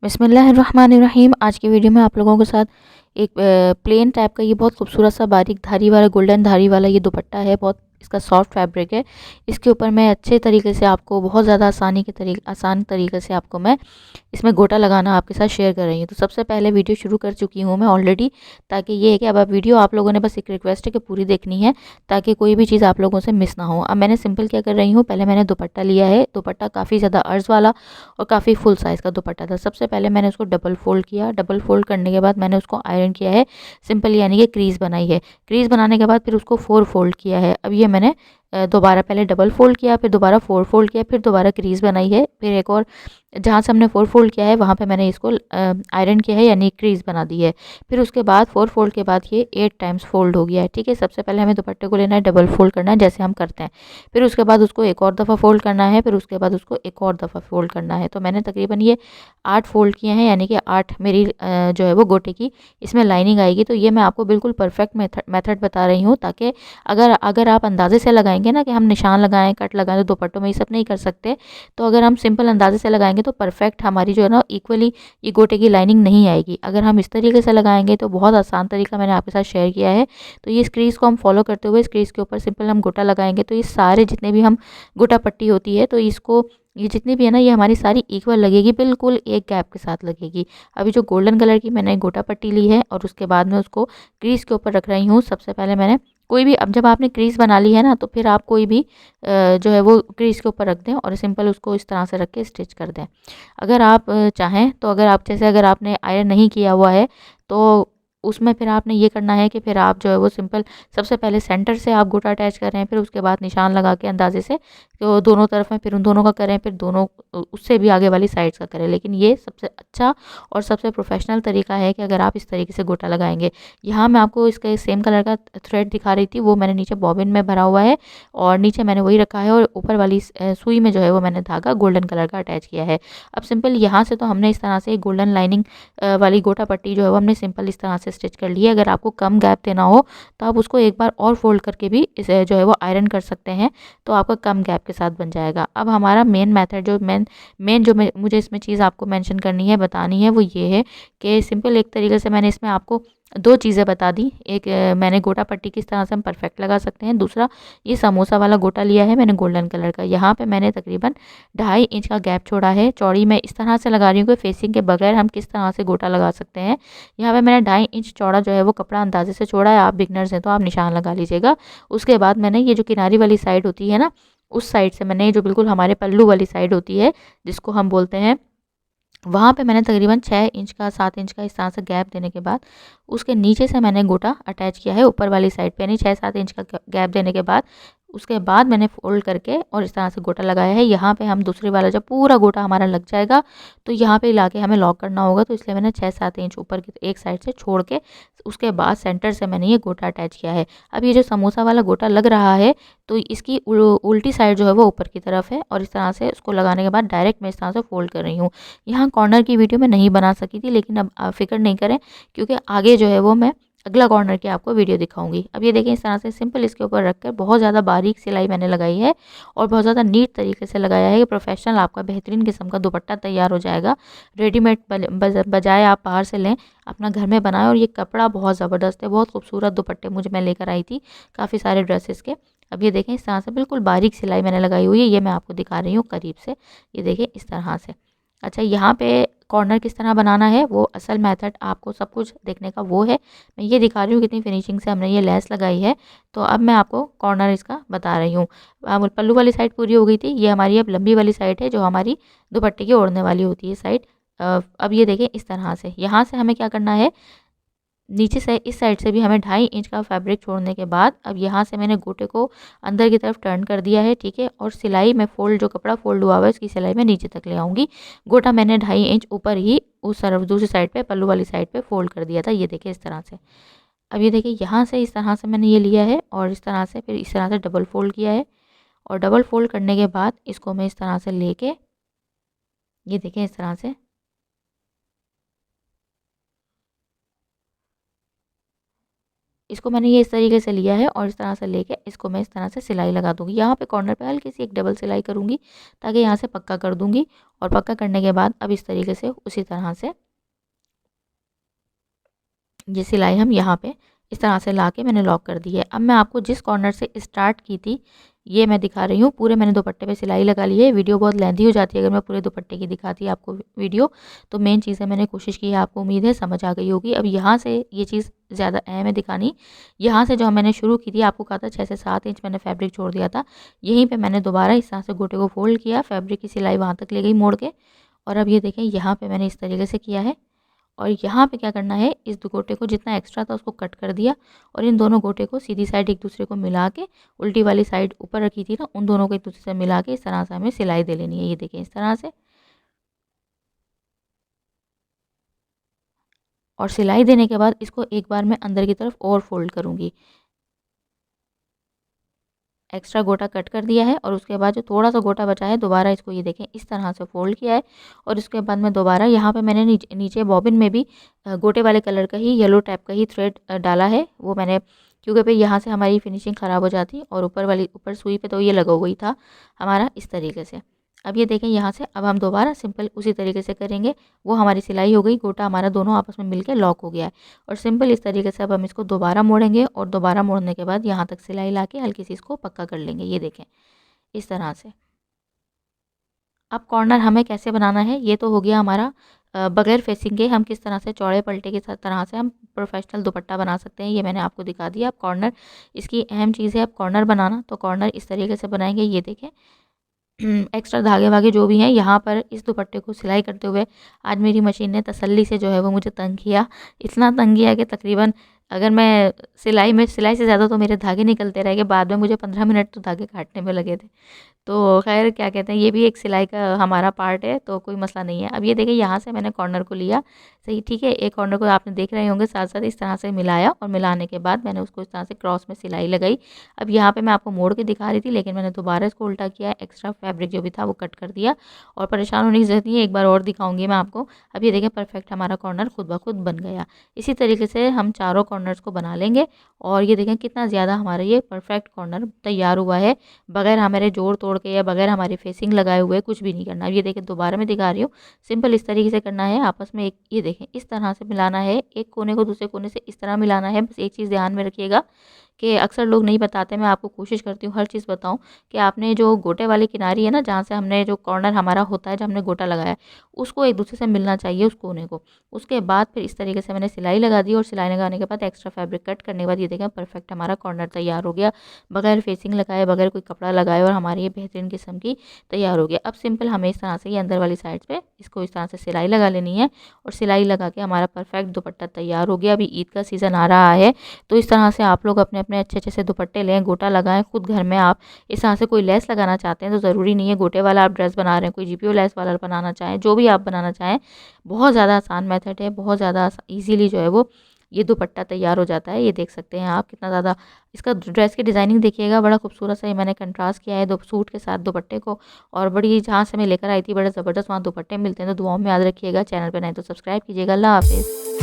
बिस्मिल्लाहिर्रहमानिर्रहीम। आज की वीडियो में आप लोगों के साथ एक प्लेन टाइप का ये बहुत खूबसूरत सा बारीक धारी वाला गोल्डन धारी वाला ये दुपट्टा है। बहुत इसका सॉफ्ट फैब्रिक है। इसके ऊपर मैं अच्छे तरीके से आपको बहुत ज़्यादा आसान तरीके से आपको मैं इसमें गोटा लगाना आपके साथ शेयर कर रही हूँ। तो सबसे पहले वीडियो शुरू कर चुकी हूँ मैं ऑलरेडी, ताकि ये है कि अब आप वीडियो आप लोगों ने बस एक रिक्वेस्ट है कि पूरी देखनी है, ताकि कोई भी चीज़ आप लोगों से मिस ना हो। अब मैंने सिंपल क्या कर रही हूँ, पहले मैंने दुपट्टा लिया है। दुपट्टा काफ़ी ज़्यादा अर्ज वाला और काफ़ी फुल साइज़ का दुपट्टा था। सबसे पहले मैंने उसको डबल फ़ोल्ड किया। डबल फ़ोल्ड करने के बाद मैंने उसको आयरन किया है सिंपल, यानी कि क्रीज़ बनाई है। क्रीज़ बनाने के बाद फिर उसको 4 फ़ोल्ड किया है। अब ये मैंने दोबारा पहले डबल फ़ोल्ड किया, फिर दोबारा 4 फ़ोल्ड किया, फिर दोबारा क्रीज़ बनाई है। फिर एक और जहाँ से हमने 4 फ़ोल्ड किया है वहाँ पे मैंने इसको आयरन किया है, यानी क्रीज़ बना दी है। फिर उसके बाद 4 फ़ोल्ड के बाद ये 8 टाइम्स फ़ोल्ड हो गया है। ठीक है, सबसे पहले हमें दुपट्टे को लेना है, डबल फ़ोल्ड करना है जैसे हम करते हैं। फिर उसके बाद उसको एक और दफ़ा फ़ोल्ड करना है, फिर उसके बाद उसको एक और दफ़ा फ़ोल्ड करना है। तो मैंने तकरीबन ये 8 फ़ोल्ड किए हैं, यानी कि 8 मेरी जो है वो गोटे की इसमें लाइनिंग आएगी। तो ये मैं आपको बिल्कुल परफेक्ट मेथड बता रही हूँ, ताकि अगर अगर आप अंदाज़े से लगाएंगे ना कि हम निशान लगाएं, कट लगाएं, तो दुपट्टों में ये सब नहीं कर सकते। तो अगर हम सिंपल अंदाज़े से लगाएंगे तो परफेक्ट हमारी जो है ना इक्वली ये गोटे की लाइनिंग नहीं आएगी। अगर हम इस तरीके से लगाएंगे तो बहुत आसान तरीका मैंने आपके साथ शेयर किया है। तो ये इस क्रीज़ को हम फॉलो करते हुए इस क्रीज़ के ऊपर सिंपल हम गोटा लगाएंगे, तो ये सारे जितने भी हम गोटा पट्टी होती है, तो इसको ये जितनी भी है ना, ये हमारी सारी इक्वल लगेगी, बिल्कुल एक गैप के साथ लगेगी। अभी जो गोल्डन कलर की मैंने गोटा पट्टी ली है और उसके बाद में उसको क्रीज़ के ऊपर रख रही हूँ। सबसे पहले मैंने कोई भी, अब जब आपने क्रीज़ बना ली है ना, तो फिर आप कोई भी जो है वो क्रीज़ के ऊपर रख दें और सिंपल उसको इस तरह से रख के स्टिच कर दें। अगर आप चाहें तो अगर आपने आयरन नहीं किया हुआ है, तो उसमें फिर आपने ये करना है कि फिर आप जो है वो सिंपल सबसे पहले सेंटर से आप गोटा अटैच करें, फिर उसके बाद निशान लगा के अंदाजे से तो दोनों तरफ में फिर उन दोनों का करें, फिर दोनों उससे भी आगे वाली साइड्स का करें। लेकिन ये सबसे अच्छा और सबसे प्रोफेशनल तरीका है कि अगर आप इस तरीके से गोटा लगाएंगे। यहाँ मैं आपको इसका सेम कलर का थ्रेड दिखा रही थी, वो मैंने नीचे बॉबिन में भरा हुआ है और नीचे मैंने वही रखा है, और ऊपर वाली सुई में जो है वो मैंने धागा गोल्डन कलर का अटैच किया है। अब सिंपल यहाँ से तो हमने इस तरह से गोल्डन लाइनिंग वाली गोटा पट्टी जो है वो हमने सिंपल इस तरह से स्टिच कर ली है। अगर आपको कम गैप देना हो तो आप उसको एक बार और फोल्ड करके भी इसे जो है वो आयरन कर सकते हैं, तो आपका कम गैप के साथ बन जाएगा। अब हमारा मेन मेथड जो मेन जो मुझे इसमें चीज़ आपको मेंशन करनी है, बतानी है, वो ये है कि सिंपल एक तरीके से मैंने इसमें आपको 2 चीज़ें बता दी। एक मैंने गोटा पट्टी किस तरह से हम परफेक्ट लगा सकते हैं। दूसरा, ये समोसा वाला गोटा लिया है मैंने गोल्डन कलर का। यहाँ पे मैंने तकरीबन 2.5 इंच का गैप छोड़ा है। चौड़ी मैं इस तरह से लगा रही हूँ कि फेसिंग के बगैर हम किस तरह से गोटा लगा सकते हैं। यहाँ पे मैंने 2.5 इंच चौड़ा जो है वो कपड़ा अंदाजे से छोड़ा है। आप बिगनर्स हैं तो आप निशान लगा लीजिएगा। उसके बाद मैंने ये जो किनारी वाली साइड होती है ना, उस साइड से मैंने जो बिल्कुल हमारे पल्लू वाली साइड होती है, जिसको हम बोलते हैं, वहाँ पे मैंने तकरीबन 6 इंच का 7 इंच का इस तरह से गैप देने के बाद उसके नीचे से मैंने गोटा अटैच किया है ऊपर वाली साइड पे, यानी 6-7 इंच का गैप देने के बाद उसके बाद मैंने फोल्ड करके और इस तरह से गोटा लगाया है। यहाँ पे हम दूसरी वाला जब पूरा गोटा हमारा लग जाएगा तो यहाँ पे ला के हमें लॉक करना होगा, तो इसलिए मैंने 6-7 इंच ऊपर की एक साइड से छोड़ के उसके बाद सेंटर से मैंने ये गोटा अटैच किया है। अब ये जो समोसा वाला गोटा लग रहा है, तो इसकी उल्टी साइड जो है वो ऊपर की तरफ है, और इस तरह से उसको लगाने के बाद डायरेक्ट मैं इस तरह से फोल्ड कर रही हूँ। यहाँ कॉर्नर की वीडियो मैं नहीं बना सकी थी, लेकिन अब आप फ़िक्र नहीं करें, क्योंकि आगे जो है वो मैं अगला कॉर्नर की आपको वीडियो दिखाऊंगी। अब ये देखें, इस तरह से सिंपल इसके ऊपर रखकर बहुत ज़्यादा बारीक सिलाई मैंने लगाई है और बहुत ज़्यादा नीट तरीके से लगाया है कि प्रोफेशनल आपका बेहतरीन किस्म का दुपट्टा तैयार हो जाएगा। रेडीमेड बजाय आप बाहर से लें, अपना घर में बनाएं। और ये कपड़ा बहुत ज़बरदस्त है, बहुत खूबसूरत दुपट्टे मुझे मैं लेकर आई थी काफ़ी सारे ड्रेसेस के। अब ये देखें, इस तरह से बिल्कुल बारीक सिलाई मैंने लगाई हुई है, ये मैं आपको दिखा रही हूँ करीब से। ये देखें इस तरह से। अच्छा, यहाँ पे कॉर्नर किस तरह बनाना है, वो असल मेथड आपको सब कुछ देखने का वो है। मैं ये दिखा रही हूँ कितनी फिनिशिंग से हमने ये लेस लगाई है। तो अब मैं आपको कॉर्नर इसका बता रही हूँ। पल्लू वाली साइड पूरी हो गई थी, ये हमारी अब लंबी वाली साइड है जो हमारी दुपट्टे की ओढ़ने वाली होती है साइड। अब ये देखें इस तरह से, यहाँ से हमें क्या करना है, नीचे से इस साइड से भी हमें 2.5 इंच का फैब्रिक छोड़ने के बाद अब यहाँ से मैंने गोटे को अंदर की तरफ टर्न कर दिया है। ठीक है, और सिलाई में फोल्ड, जो कपड़ा फोल्ड हुआ हुआ है इसकी सिलाई में नीचे तक ले आऊँगी। गोटा मैंने 2.5 इंच ऊपर ही उस तरफ दूसरी साइड पे पल्लू वाली साइड पे फोल्ड कर दिया था। ये देखिए इस तरह से। अब ये देखिए, यहाँ से इस तरह से मैंने ये लिया है और इस तरह से फिर इस तरह से डबल फोल्ड किया है, और डबल फोल्ड करने के बाद इसको मैं इस तरह से लेके, ये देखें इस तरह से, इसको मैंने ये इस तरीके से लिया है और इस तरह से लेके इसको मैं इस तरह से सिलाई लगा दूँगी। यहाँ पे कॉर्नर पे हल्की सी एक डबल सिलाई करूँगी ताकि यहाँ से पक्का कर दूँगी। और पक्का करने के बाद अब इस तरीके से उसी तरह से ये सिलाई हम यहाँ पे इस तरह से लाके मैंने लॉक कर दी है। अब मैं आपको जिस कॉर्नर से स्टार्ट की थी ये मैं दिखा रही हूँ। पूरे मैंने दुपट्टे पे सिलाई लगा ली है। वीडियो बहुत लेंथी हो जाती है अगर मैं पूरे दुपट्टे की दिखाती आपको वीडियो। तो मेन चीज़ है मैंने कोशिश की है, आपको उम्मीद है समझ आ गई होगी। अब यहाँ से ये चीज़ ज़्यादा अहम है दिखानी। यहाँ से जो मैंने शुरू की थी, आपको कहा था 6 से 7 इंच मैंने फैब्रिक छोड़ दिया था। यहीं पर मैंने दोबारा इस तरह से गोटे को फोल्ड किया, फैब्रिक की सिलाई वहाँ तक ले गई मोड़ के। और अब ये देखें यहाँ पर मैंने इस तरीके से किया है। और यहाँ पे क्या करना है, इस गोटे को जितना एक्स्ट्रा था उसको कट कर दिया और इन दोनों गोटे को सीधी साइड एक दूसरे को मिला के, उल्टी वाली साइड ऊपर रखी थी ना, उन दोनों को एक दूसरे से मिला के इस तरह से हमें सिलाई दे लेनी है। ये देखें इस तरह से। और सिलाई देने के बाद इसको एक बार मैं अंदर की तरफ और फोल्ड करूँगी। एक्स्ट्रा गोटा कट कर दिया है और उसके बाद जो थोड़ा सा गोटा बचा है दोबारा इसको ये देखें इस तरह से फोल्ड किया है। और उसके बाद मैं दोबारा यहाँ पे मैंने नीचे बॉबिन में भी गोटे वाले कलर का ही येलो टाइप का ही थ्रेड डाला है। वो मैंने क्योंकि फिर यहाँ से हमारी फिनिशिंग ख़राब हो जाती और ऊपर सुई पे तो ये लगा हुआ ही था हमारा इस तरीके से। अब ये देखें यहाँ से अब हम दोबारा सिंपल उसी तरीके से करेंगे। वो हमारी सिलाई हो गई, गोटा हमारा दोनों आपस में मिलकर लॉक हो गया है। और सिंपल इस तरीके से अब हम इसको दोबारा मोड़ेंगे और दोबारा मोड़ने के बाद यहाँ तक सिलाई ला के हल्की सी इसको पक्का कर लेंगे। ये देखें इस तरह से। अब कॉर्नर हमें कैसे बनाना है, ये तो हो गया हमारा बगैर फेसिंग के हम किस तरह से चौड़े पल्टे की तरह से हम प्रोफेशनल दुपट्टा बना सकते हैं, ये मैंने आपको दिखा दिया। अब कॉर्नर इसकी अहम चीज़ है, अब कॉर्नर बनाना। तो कॉर्नर इस तरीके से बनाएंगे। ये देखें एक्स्ट्रा धागे वागे जो भी हैं यहाँ पर इस दुपट्टे को सिलाई करते हुए आज मेरी मशीन ने तसल्ली से जो है वो मुझे तंग किया। इतना तंग किया कि तकरीबन अगर मैं सिलाई से ज़्यादा तो मेरे धागे निकलते रह गए। बाद में मुझे 15 मिनट तो धागे काटने में लगे थे। तो खैर क्या कहते हैं, ये भी एक सिलाई का हमारा पार्ट है, तो कोई मसला नहीं है। अब ये देखिए यहाँ से मैंने कॉर्नर को लिया, सही ठीक है। एक कॉर्नर को आपने देख रहे होंगे साथ साथ इस तरह से मिलाया और मिलाने के बाद मैंने उसको इस तरह से क्रॉस में सिलाई लगाई। अब यहाँ पे मैं आपको मोड़ के दिखा रही थी लेकिन मैंने दोबारा इसको उल्टा किया, एक्स्ट्रा फैब्रिक जो भी था वो कट कर दिया। और परेशान होने की ज़रूरत नहीं है, एक बार और दिखाऊंगी मैं आपको। अब ये देखें परफेक्ट हमारा कॉर्नर खुद ब खुद बन गया। इसी तरीके से हम चारों कॉर्नर्स को बना लेंगे। और ये देखें कितना ज़्यादा हमारा ये परफेक्ट कॉर्नर तैयार हुआ है, बगैर हमारे जोड़ तोड़ के या बगैर हमारी फेसिंग लगाए हुए कुछ भी नहीं करना। अब ये देखें दोबारा मैं दिखा रही हूँ, सिंपल इस तरीके से करना है। आपस में एक ये देखें इस तरह से मिलाना है, एक कोने को दूसरे कोने से इस तरह मिलाना है। बस एक चीज़ ध्यान में रखिएगा कि अक्सर लोग नहीं बताते, मैं आपको कोशिश करती हूँ हर चीज़ बताऊँ कि आपने जो गोटे वाली किनारी है ना, जहाँ से हमने जो कॉर्नर हमारा होता है जब हमने गोटा लगाया है, उसको एक दूसरे से मिलना चाहिए उस कोने को। उसके बाद फिर इस तरीके से मैंने सिलाई लगा दी और सिलाई लगाने के बाद एक्स्ट्रा फैब्रिक कट करने के बाद ये देखें परफेक्ट हमारा कॉर्नर तैयार हो गया, बगैर फेसिंग लगाए, बगैर कोई कपड़ा लगाए, और हमारी ये बेहतरीन किस्म की तैयार हो गया। अब सिंपल हमें इस तरह से ये अंदर वाली साइड पे इसको इस तरह से सिलाई लगा लेनी है और सिलाई लगा के हमारा परफेक्ट दुपट्टा तैयार हो गया। अभी ईद का सीज़न आ रहा है तो इस तरह से आप लोग अपने अपने अच्छे अच्छे से दुपट्टे लें, गोटा लगाएं खुद घर में। आप इस तरह से कोई लेस लगाना चाहते हैं तो ज़रूरी नहीं है गोटे वाला आप ड्रेस बना रहे हैं, कोई जीपीओ लेस वाला बनाना चाहें, जो भी आप बनाना चाहें, बहुत ज़्यादा आसान मेथड है, बहुत ज़्यादा ईजीली जो है वो ये दुपट्टा तैयार हो जाता है। ये देख सकते हैं आप कितना ज़्यादा इसका ड्रेस की डिज़ाइनिंग देखिएगा, बड़ा खूबसूरत सा ये मैंने कंट्रास्ट किया है दो सूट के साथ दुपट्टे को। और बड़ी जहाँ से मैं लेकर आई थी बड़े ज़बरदस्त वहाँ दुपट्टे मिलते हैं। तो दुआओं में याद रखिएगा, चैनल पर नहीं तो सब्सक्राइब कीजिएगा। अल्लाह हाफिज़।